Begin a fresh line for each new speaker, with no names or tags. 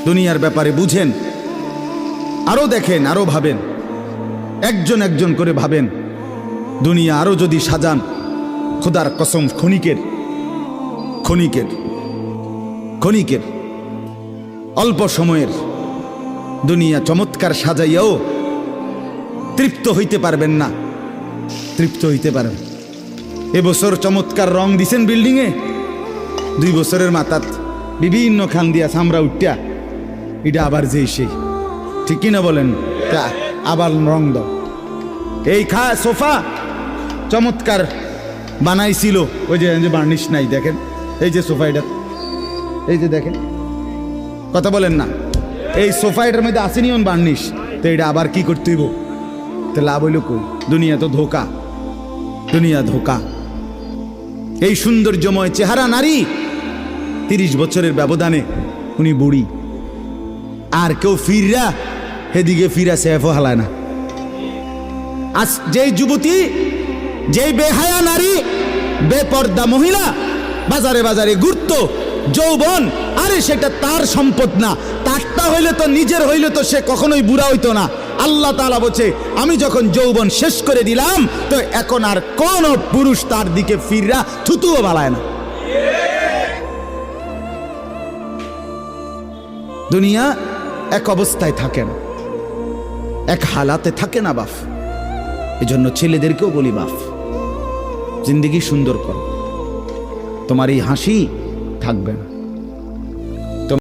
দুনিয়ার ব্যাপারে বুঝেন, আরো দেখেন, আরো ভাবেন, একজন একজন করে ভাবেন। দুনিয়া আরো যদি সাজান, খোদার কসম ক্ষণিকের ক্ষণিকের ক্ষণিকের অল্প সময়ের দুনিয়া চমৎকার সাজাইয়াও তৃপ্ত হইতে পারবেন না, তৃপ্ত হইতে পারেন। এবছর চমৎকার রং দিছেন বিল্ডিংয়ে, 2 বছরের মাথাত বিভিন্ন খান দিয়া চামড়া উঠিয়া এটা আবার যে সেই, ঠিক কিনা বলেন? তা আবার রং দাও। এই সোফা চমৎকার বানাইছিল, ওই যে বার্নিশ নাই, দেখেন এই যে সোফা, এটা এই যে দেখেন, কথা বলেন না, এই সোফা এটার মধ্যে আসেনি ওন বার্নিশ, তো এটা আবার কি করতে হইব? তো লাভ হইল কই? দুনিয়া তো ধোকা, দুনিয়া ধোকা। এই সৌন্দর্যময় চেহারা নারী 30 বছরের ব্যবধানে উনি বুড়ি, আর কেউ ফিররা সেদিকে ফিরা সেফও হালায় না। আজ যেই যুবতী, যেই বেহায়া নারী, বেপর্দা মহিলা বাজারে বাজারে ঘুরতো, যৌবন, আরে সেটা তার সম্পদ না, তারটা হইলে তো নিজের হইলে তো সে কখনোই বুড়া হইতো না। আল্লাহ তাআলা বলছে, আমি যখন যৌবন শেষ করে দিলাম, তো এখন আর কোন পুরুষ তার দিকে ফিররা থুতুও বালায় না। দুনিয়া এক অবস্থায় থাকে না, এক হালাতে থাকে না বাপ। এজন্য ছেলেদেরকেও বলি, বাপ জিন্দেগি সুন্দর করো, তোমার এই হাসি থাকবে না।